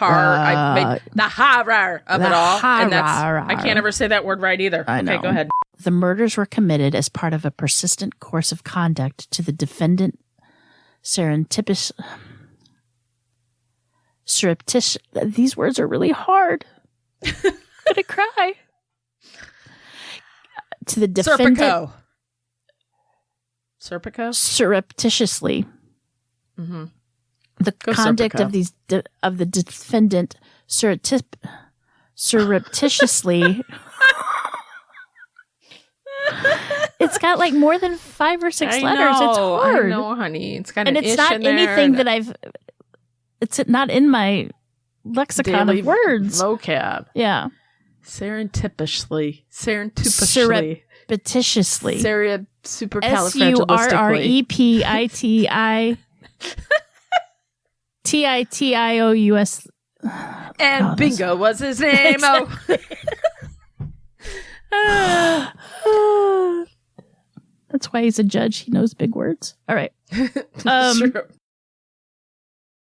[SPEAKER 2] I made the horror of it all, and I can't ever say that word right either.
[SPEAKER 3] I know.
[SPEAKER 2] Okay, go ahead.
[SPEAKER 3] The murders were committed as part of a persistent course of conduct to the defendant surreptitious. These words are really hard. I'm gonna cry. To the defendant.
[SPEAKER 2] Serpico?
[SPEAKER 3] Surreptitiously.
[SPEAKER 2] Mm-hmm.
[SPEAKER 3] The conduct
[SPEAKER 2] Serpico.
[SPEAKER 3] of the defendant surreptitiously. It's got like more than 5 or 6 letters. It's hard.
[SPEAKER 2] I know, honey. It's got
[SPEAKER 3] and
[SPEAKER 2] an
[SPEAKER 3] it's
[SPEAKER 2] ish
[SPEAKER 3] not
[SPEAKER 2] in there
[SPEAKER 3] anything that I've. It's not in my lexicon
[SPEAKER 2] daily
[SPEAKER 3] of words.
[SPEAKER 2] Vocab.
[SPEAKER 3] Yeah.
[SPEAKER 2] Surreptitiously.
[SPEAKER 3] Surreptitiously.
[SPEAKER 2] Supercalifragilistically.
[SPEAKER 3] SURREPITITIOUS.
[SPEAKER 2] And Bingo was his name.
[SPEAKER 3] That's why he's a judge. He knows big words. All right.
[SPEAKER 2] True.